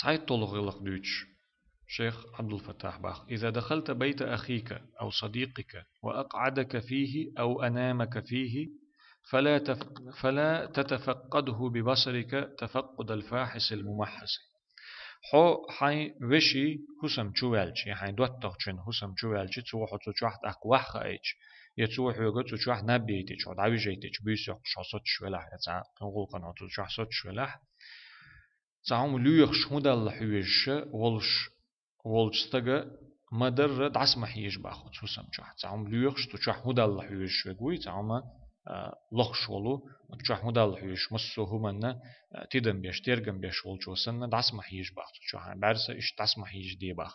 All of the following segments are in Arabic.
صحيح طلغلق دوتش شيخ عبد الفتاح باخ إذا دخلت بيت أخيك أو صديقك وأقعدك فيه أو أنامك فيه فلا فلا تتفقده ببصرك تفقد الفاحش الممحس. حو حي وشي حسم شوالش يعني دوت تغشن حسم شوالش تروح تروح أق وح إيش يتروح يقول تروح نبيتش عد عوجيتش بيسق شاصت شوالح يتع نقول قناة تروح صوت شوالح تعم ليخش هذا الحويش ولش تجا مدر دعس محيش باخد حسم شوح تعم ليخش تروح هذا الحويش يقول تعم لخش ولو تروح هذا الحويش مسو همنا تدم بيش ترجم بيش ولجوسن دعس محيش باخد شوح بعرس إيش دعس محيش دي باخ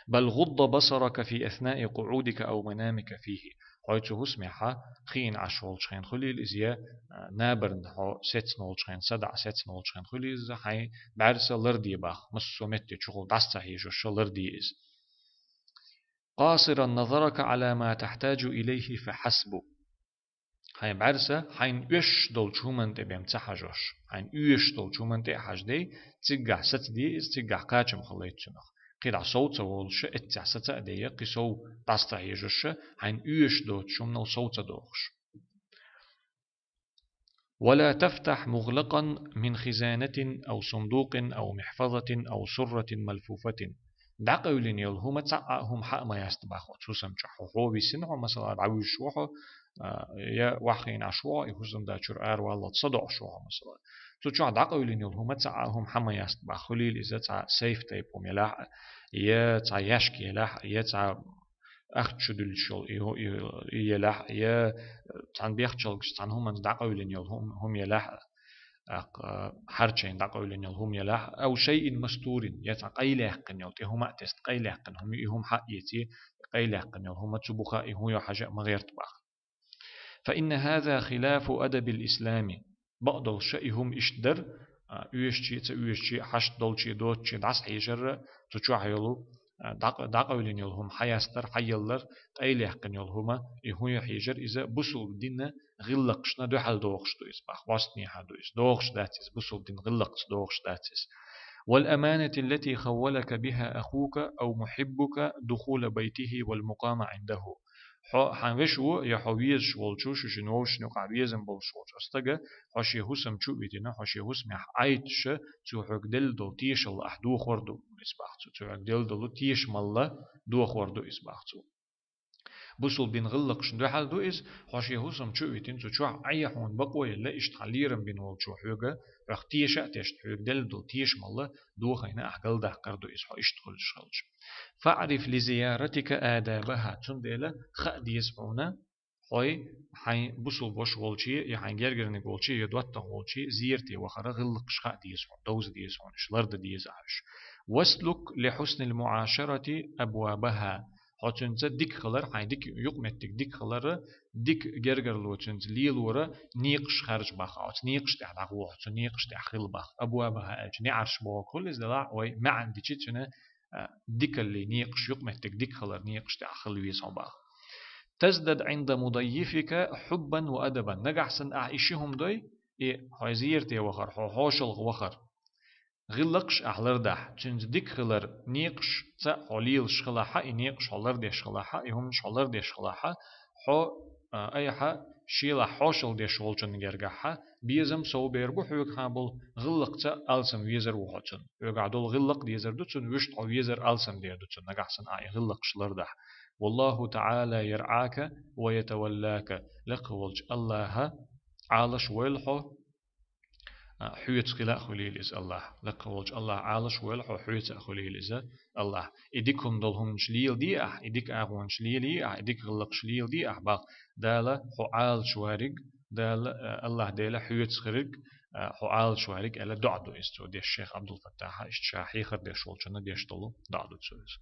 بل غض بصرك في أثناء قعودك أو منامك فيه حيث هسمح خين عشول شخين خليل إزيا نابرن هو ستنول شخين سدع ستنول شخين خليل إزا حي بعرس لردي باخ مسو متي شغل دعس هي شو لردي إز قاصرا نظرك على ما تحتاج إليه فحسب هاي بعرسة حين يش دول شومن تبيم تحجش حين يش دول شومن تحج دي تجع ست دي إز تجع قاچم خليت شنخ قيل صوت والش اتع ست دي قصو تستحيجش حين يش دول شومن صوت دوخش ولا تفتح مغلقا من خزانة أو صندوق أو محفظة أو سرة ملفوفة دعقولين يلهم تعقهم حق ما يستباخ وتسوسم شحو هو بيسنع مثلا عويش وحو يا وحين عشوا يهزم دا شرار والله تصدع شوا مثلا تشوع دعقولين يلهم تعقهم حق ما يستباخ خليل إذا تع سيف تيبهم يلاح يا تع يشكي يلاح يا تع أختشدل شل يلاح يا تان بيختشل تان هم دعقولين يلهم هم يلاح حرچين دقولين يلهم يلاح أو شيء مستور يتقيله قن يلتي هما تست قيله قن هم يهم حق يتي قيله قن يلهم تبخا هو يحاجة مغير تبخ فإن هذا خلاف أدب الإسلام بعض الشيء هم إشدر يوشي حش دولشي دوتشي دعس حيجر تشوح يلو دقولين يلهم حياستر حيلر قيله قن يلهما هو يحيجر إذا بسول دينا غلقشنا دو حال دوغش دو إسباخ واسطني حال دو إس دوغش داتيس بسول دين غلقش دوغش داتيس والأمانة التي خولك بها أخوك أو محبك دخول بيته والمقام عنده حنوشو يحويز شولشوش شنوش نقعبيزن بولشوش استجا حشي هسم شو بيتنا حشي هسم عيتش تو حقدل دو تيش الله أحدو خردو إسباخ تو حقدل دو تيش مالله دو خردو إسباخ بوصل بين غلق شندو حال دو إز حاشي هوسم شو يتين تو شو عيحون بقوي لا إشتحليرم بين وال شو حوجة رخ تيش أتش حوج دل دو تيش مالله دو خينا أحقل ده قردو إز حا إشتغل شغلش فاعرف لزيارتك آدابها تندلا خأدي يسمعونا هاي حي بوصل باش والشي يعني جرجرني والشي يدوت والشي زيرتي وخرا غلق شخا دي يسمع دوز دي يسمع شلرد دي يزعش واسلك لحسن المعاشرة أبوابها هاتشنت ديك خلر هاي ديك يقمتك ديك خلر ديك جرجر لوتشنت ليلورا نيقش خارج باخ أو نيقش تحت وقت نيقش تحخيل باخ أبوابها أج نعرش بوا كل إزدلاع وي ما عندي شيء ديك اللي نيقش يقمتك ديك خلر نيقش تحخيل ويسع باخ تزدد عند مضيفك حبا وأدبا نجحسن أعيشهم دوي إيه هاي زيرتي وخر هوشل وخر غلقش أحلر ده چنج ديك خلر نيقش تا حليل شخلاحة نيقش حلر ديش خلاحة يهم شلر ديش خلاحة حو أي حا شيلا حوشل ديش ولچن جرجحة بيزم سو بيربو حوك حابل غلق تا ألسم ويزر وحوچن يقعدول غلق ديزر دوچن وشت أو ويزر ألسم دير دوچن نجحسن أي غلق شلر ده والله تعالى يرعاك ويتولاك لقولج الله عالش ويلحو حيوت خلا خليل إز الله لقولج الله عالش ويلحو حيوت خليل إز الله إديكم دلهم شليل دي إديك أغوان شليل دي إديك غلق شليل دي باق دالا حو عال شوارق دال الله دالا حيوت خرق حو عال شوارق ألا دعدو إستو دي الشيخ عبد الفتاح إشتشاحي خر دي شولشنا دي اشتلو دعدو تسويس